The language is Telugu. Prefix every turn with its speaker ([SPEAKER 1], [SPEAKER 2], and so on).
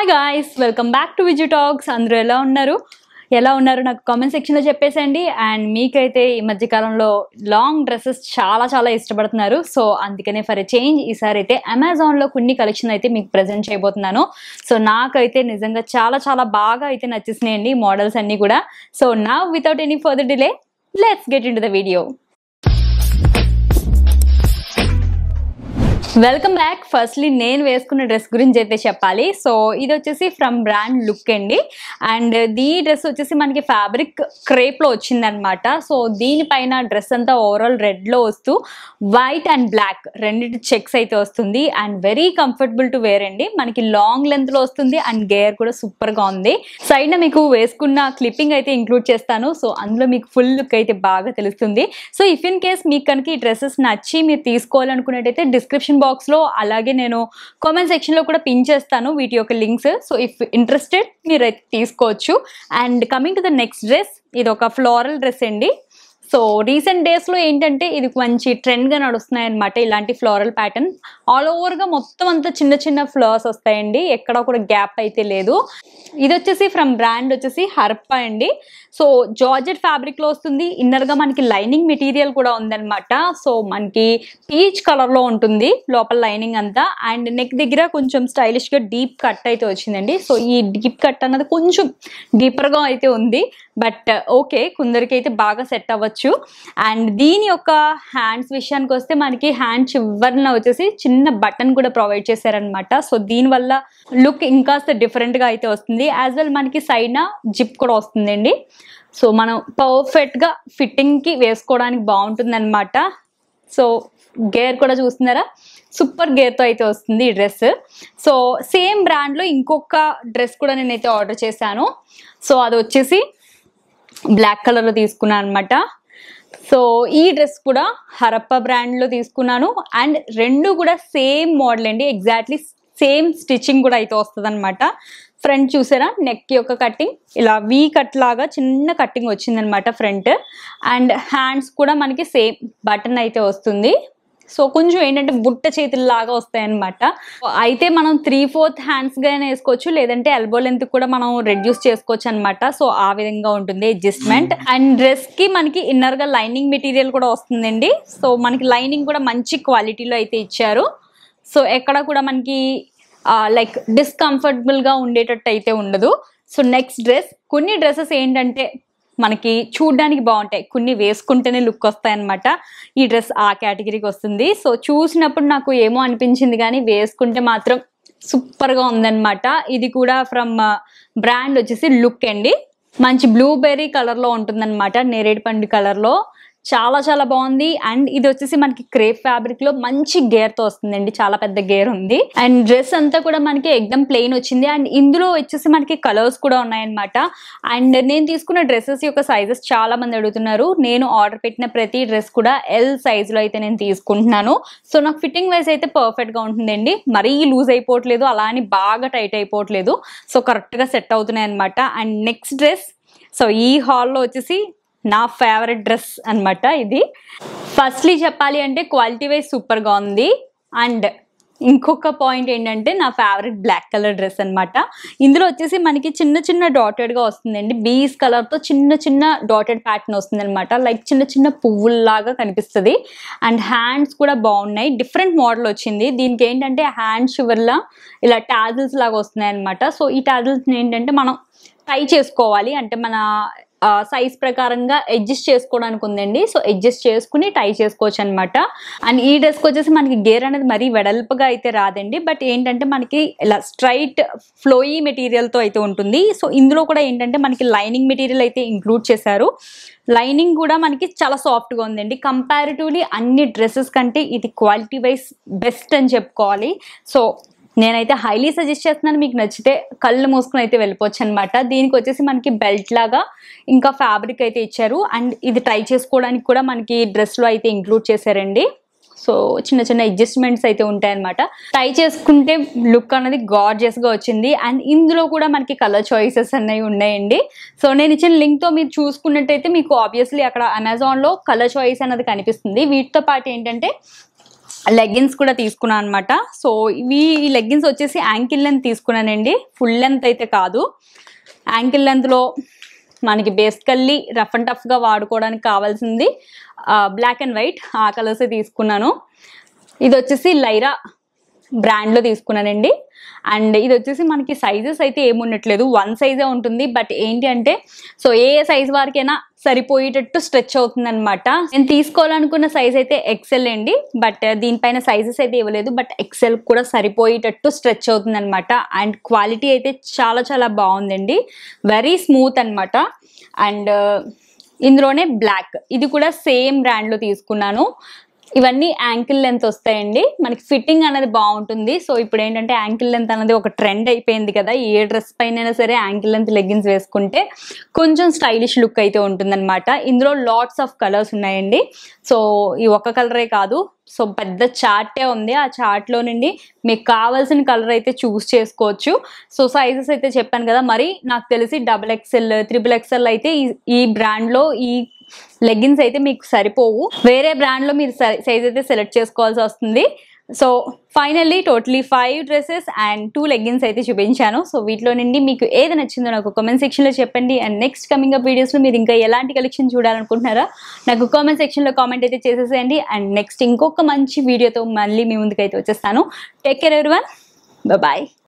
[SPEAKER 1] Hi guys, welcome back to Viju talks. అందరూ ఎలా ఉన్నారు నాకు కామెంట్ సెక్షన్లో చెప్పేసండి. అండ్ మీకైతే ఈ మధ్యకాలంలో లాంగ్ డ్రెస్సెస్ చాలా ఇష్టపడుతున్నారు. సో అందుకనే ఫర్ ఎ చేంజ్ ఈసారి అయితే అమెజాన్లో కొన్ని కలెక్షన్ అయితే మీకు ప్రజెంట్ చేయబోతున్నాను. సో నాకైతే నిజంగా చాలా బాగా అయితే నచ్చేసినాయండి మోడల్స్ అన్నీ కూడా. So now without any further delay let's get in to the video. Welcome back. Firstly నేను వేసుకున్న డ్రెస్ గురించి అయితే చెప్పాలి. సో ఇది వచ్చేసి ఫ్రమ్ బ్రాండ్ లుక్ అండి. అండ్ ఈ డ్రెస్ వచ్చేసి మనకి ఫ్యాబ్రిక్ క్రేప్లో వచ్చిందనమాట. సో దీనిపైన డ్రెస్ అంతా ఓవరాల్ రెడ్లో వస్తూ వైట్ అండ్ బ్లాక్ రెండింటి చెక్స్ అయితే వస్తుంది. And very comfortable to wear అండి. మనకి లాంగ్ లెంత్లో వస్తుంది అండ్ గేర్ కూడా సూపర్గా ఉంది. సైడ్న మీకు వేసుకున్న క్లిప్పింగ్ అయితే ఇంక్లూడ్ చేస్తాను. సో అందులో మీకు ఫుల్ లుక్ అయితే బాగా తెలుస్తుంది. సో ఇఫ్ ఇన్ కేస్ మీకు కనుక ఈ డ్రెస్సెస్ నచ్చి మీరు తీసుకోవాలనుకున్నట్టయితే డిస్క్రిప్షన్ బాక్స్ లో అలాగే నేను కామెంట్ సెక్షన్ లో కూడా పిన్ చేస్తాను వీటి యొక్క లింక్స్. సో ఇఫ్ ఇంట్రెస్టెడ్ మీరైతే తీసుకోవచ్చు. And coming to the next dress, ఇది ఒక ఫ్లోరల్ డ్రెస్ అండి. సో రీసెంట్ డేస్లో ఏంటంటే ఇది మంచి ట్రెండ్గా నడుస్తున్నాయి అనమాట. ఇలాంటి ఫ్లోరల్ ప్యాటర్న్ ఆల్ ఓవర్గా మొత్తం అంతా చిన్న ఫ్లవర్స్ వస్తాయండి, ఎక్కడ కూడా గ్యాప్ అయితే లేదు. ఇది వచ్చేసి ఫ్రమ్ బ్రాండ్ వచ్చేసి హర్పా అండి. సో జార్జెట్ ఫ్యాబ్రిక్లో వస్తుంది. ఇన్నర్గా మనకి లైనింగ్ మెటీరియల్ కూడా ఉందన్నమాట. సో మనకి పీచ్ కలర్లో ఉంటుంది లోపల లైనింగ్ అంతా. అండ్ నెక్ దగ్గర కొంచెం స్టైలిష్గా డీప్ కట్ అయితే వచ్చిందండి. సో ఈ డీప్ కట్ అన్నది కొంచెం డీపర్గా అయితే ఉంది, బట్ ఓకే, కొందరికి అయితే బాగా సెట్ అవ్వచ్చు. అండ్ దీని యొక్క హ్యాండ్స్ విషయానికి వస్తే మనకి హ్యాండ్ చివరిన వచ్చేసి చిన్న బటన్ కూడా ప్రొవైడ్ చేశారనమాట. సో దీనివల్ల లుక్ ఇంకాస్త డిఫరెంట్గా అయితే వస్తుంది. యాజ్ వెల్ మనకి సైడ్న జిప్ కూడా వస్తుందండి. సో మనం పర్ఫెక్ట్గా ఫిట్టింగ్కి వేసుకోవడానికి బాగుంటుంది అనమాట. సో గేర్ కూడా చూస్తున్నారా, సూపర్ గేర్తో అయితే వస్తుంది ఈ డ్రెస్. సో సేమ్ బ్రాండ్లో ఇంకొక డ్రెస్ కూడా నేనైతే ఆర్డర్ చేశాను. సో అది వచ్చేసి బ్లాక్ కలర్లో తీసుకున్నాను అనమాట. సో ఈ డ్రెస్ కూడా హరప్పా బ్రాండ్లో తీసుకున్నాను. అండ్ రెండు కూడా సేమ్ మోడల్ అండి, ఎగ్జాక్ట్లీ సేమ్ స్టిచ్చింగ్ కూడా అయితే వస్తుంది అనమాట. ఫ్రంట్ చూసారా, నెక్ యొక్క కట్టింగ్ ఇలా వీ కట్ లాగా చిన్న కట్టింగ్ వచ్చిందనమాట ఫ్రంట్. అండ్ హ్యాండ్స్ కూడా మనకి సేమ్ బటన్ అయితే వస్తుంది. సో కొంచెం ఏంటంటే బుట్ట చేతుల్లాగా వస్తాయన్నమాట. అయితే మనం 3/4 హ్యాండ్స్గానే వేసుకోవచ్చు, లేదంటే ఎల్బో లెంత్ కూడా మనం రెడ్యూస్ చేసుకోవచ్చు అనమాట. సో ఆ విధంగా ఉంటుంది అడ్జస్ట్మెంట్. అండ్ డ్రెస్కి మనకి ఇన్నర్గా లైనింగ్ మెటీరియల్ కూడా వస్తుందండి. సో మనకి లైనింగ్ కూడా మంచి క్వాలిటీలో అయితే ఇచ్చారు. సో ఎక్కడ కూడా మనకి లైక్ డిస్కంఫర్టబుల్గా ఉండేటట్టు అయితే ఉండదు. సో నెక్స్ట్ డ్రెస్, కొన్ని డ్రెస్సెస్ ఏంటంటే మనకి చూడడానికి బాగుంటాయి, కొన్ని వేసుకుంటేనే లుక్ వస్తాయన్నమాట. ఈ డ్రెస్ ఆ కేటగిరీకి వస్తుంది. సో చూసినప్పుడు నాకు ఏమో అనిపించింది, కానీ వేసుకుంటే మాత్రం సూపర్గా ఉందన్నమాట. ఇది కూడా ఫ్రమ్ బ్రాండ్ వచ్చేసి లుక్ అండి. మంచి బ్లూబెర్రీ కలర్లో ఉంటుందన్నమాట, నేరేడు పండు కలర్లో. చాలా బాగుంది. అండ్ ఇది వచ్చేసి మనకి క్రేప్ ఫ్యాబ్రిక్ లో మంచి గేర్ తో వస్తుందండి, చాలా పెద్ద గేర్ ఉంది. అండ్ డ్రెస్ అంతా కూడా మనకి ఎక్దమ్ ప్లెయిన్ వచ్చింది. అండ్ ఇందులో వచ్చేసి మనకి కలర్స్ కూడా ఉన్నాయన్నమాట. అండ్ నేను తీసుకున్న డ్రెస్సెస్ యొక్క సైజెస్ చాలా మంది అడుగుతున్నారు. నేను ఆర్డర్ పెట్టిన ప్రతి డ్రెస్ కూడా ఎల్ సైజ్ లో అయితే నేను తీసుకుంటున్నాను. సో నాకు ఫిట్టింగ్ వైజ్ అయితే పర్ఫెక్ట్ గా ఉంటుందండి. మరీ లూజ్ అయిపోవట్లేదు, అలా అని బాగా టైట్ అయిపోవట్లేదు. సో కరెక్ట్ గా సెట్ అవుతున్నాయి అనమాట. అండ్ నెక్స్ట్ డ్రెస్, సో ఈ హాల్లో వచ్చేసి నా ఫేవరెట్ డ్రెస్ అనమాట ఇది. ఫస్ట్లీ చెప్పాలి అంటే క్వాలిటీ వైజ్ సూపర్గా ఉంది. అండ్ ఇంకొక పాయింట్ ఏంటంటే నా ఫేవరెట్ బ్లాక్ కలర్ డ్రెస్ అనమాట. ఇందులో వచ్చేసి మనకి చిన్న డాటెడ్గా వస్తుందండి. బీస్ కలర్తో చిన్న డాటెడ్ ప్యాటర్న్ వస్తుంది అనమాట. లైక్ చిన్న పువ్వుల్లాగా కనిపిస్తుంది. అండ్ హ్యాండ్స్ కూడా బాగున్నాయి, డిఫరెంట్ మోడల్ వచ్చింది. దీనికి ఏంటంటే హ్యాండ్ షివర్లా ఇలా టాజిల్స్ లాగా వస్తున్నాయి అనమాట. సో ఈ టాజిల్స్ ఏంటంటే మనం టై చేసుకోవాలి, అంటే మన సైజ్ ప్రకారంగా అడ్జస్ట్ చేసుకోవడానికి ఉందండి. సో అడ్జస్ట్ చేసుకుని టై చేసుకోవచ్చు అనమాట. అండ్ ఈ డ్రెస్కి వచ్చేసి మనకి గేర్ అనేది మరీ వెడల్పుగా అయితే రాదండి, బట్ ఏంటంటే మనకి ఇలా స్ట్రైట్ ఫ్లోయీ మెటీరియల్తో అయితే ఉంటుంది. సో ఇందులో కూడా ఏంటంటే మనకి లైనింగ్ మెటీరియల్ అయితే ఇంక్లూడ్ చేశారు. లైనింగ్ కూడా మనకి చాలా సాఫ్ట్గా ఉందండి. కంపారిటివ్లీ అన్ని డ్రెస్సెస్ కంటే ఇది క్వాలిటీ వైజ్ బెస్ట్ అని చెప్పుకోవాలి. సో నేనైతే హైలీ సజెస్ట్ చేస్తున్నాను. మీకు నచ్చితే కళ్ళు మూసుకుని అయితే వెళ్ళిపోవచ్చు అనమాట. దీనికి వచ్చేసి మనకి బెల్ట్ లాగా ఇంకా ఫ్యాబ్రిక్ అయితే ఇచ్చారు. అండ్ ఇది ట్రై చేసుకోవడానికి కూడా మనకి డ్రెస్లో అయితే ఇంక్లూడ్ చేశారండి. సో చిన్న అడ్జస్ట్మెంట్స్ అయితే ఉంటాయన్నమాట. ట్రై చేసుకుంటే లుక్ అనేది గార్జియస్గా వచ్చింది. అండ్ ఇందులో కూడా మనకి కలర్ చాయిసెస్ అనేవి ఉన్నాయండి. సో నేను ఇచ్చిన లింక్తో మీరు చూసుకున్నట్టయితే మీకు ఆబ్వియస్లీ అక్కడ అమెజాన్లో కలర్ చాయిస్ అనేది కనిపిస్తుంది. వీటితో పాటు ఏంటంటే లెగ్గిన్స్ కూడా తీసుకున్నాను అనమాట. సో ఈ లెగ్గిన్స్ వచ్చేసి యాంకిల్ లెంత్ తీసుకున్నానండి, ఫుల్ లెంత్ అయితే కాదు. యాంకిల్ లెంత్లో మనకి బేసికల్లీ రఫ్ అండ్ టఫ్గా వాడుకోవడానికి కావాల్సింది బ్లాక్ అండ్ వైట్, ఆ కలర్సే తీసుకున్నాను. ఇది వచ్చేసి లైరా బ్రాండ్లో తీసుకున్నానండి. అండ్ ఇది వచ్చేసి మనకి సైజెస్ అయితే ఏముండట్లేదు, 1 సైజే ఉంటుంది. బట్ ఏంటి అంటే సో ఏ సైజ్ వారికైనా సరిపోయేటట్టు స్ట్రెచ్ అవుతుంది అనమాట. నేను తీసుకోవాలనుకున్న సైజ్ అయితే ఎక్సెల్ అండి, బట్ దీనిపైన సైజెస్ అయితే ఇవ్వలేదు. బట్ ఎక్సెల్ కూడా సరిపోయేటట్టు స్ట్రెచ్ అవుతుంది అనమాట. అండ్ క్వాలిటీ అయితే చాలా చాలా బాగుందండి, వెరీ స్మూత్ అనమాట. అండ్ ఇందులోనే బ్లాక్, ఇది కూడా సేమ్ బ్రాండ్లో తీసుకున్నాను. ఇవన్నీ యాంకిల్ లెంత్ వస్తాయండి, మనకి ఫిట్టింగ్ అనేది బాగుంటుంది. సో ఇప్పుడు ఏంటంటే యాంకిల్ లెంత్ అనేది ఒక ట్రెండ్ అయిపోయింది కదా, ఏ డ్రెస్ పైన సరే యాంకిల్ లెంత్ లెగ్గిన్స్ వేసుకుంటే కొంచెం స్టైలిష్ లుక్ అయితే ఉంటుందన్నమాట. ఇందులో లాట్స్ ఆఫ్ కలర్స్ ఉన్నాయండి. సో ఈ ఒక్క కలరే కాదు, సో పెద్ద చార్టే ఉంది, ఆ చార్ట్లో నుండి మీకు కావాల్సిన కలర్ అయితే చూస్ చేసుకోవచ్చు. సో సైజెస్ అయితే చెప్పాను కదా, మరి నాకు తెలిసి XXL, XXL అయితే ఈ బ్రాండ్లో ఈ లెగ్గిన్స్ అయితే మీకు సరిపోవు, వేరే బ్రాండ్లో మీరు సైజ్ అయితే సెలెక్ట్ చేసుకోవాల్సి వస్తుంది. So finally totally 5 dresses and 2 leggings అయితే చూపించాను. సో వీటిలో నుండి మీకు ఏది నచ్చిందో నాకు కామెంట్ సెక్షన్లో చెప్పండి. అండ్ నెక్స్ట్ కమింగ్ అప్ వీడియోస్లో మీరు ఇంకా ఎలాంటి కలెక్షన్ చూడాలనుకుంటున్నారా నాకు కామెంట్ సెక్షన్లో కామెంట్ అయితే చేసేసేయండి. అండ్ నెక్స్ట్ ఇంకొక మంచి వీడియోతో మళ్ళీ మీ ముందుకైతే వచ్చేస్తాను. Take care everyone, bye.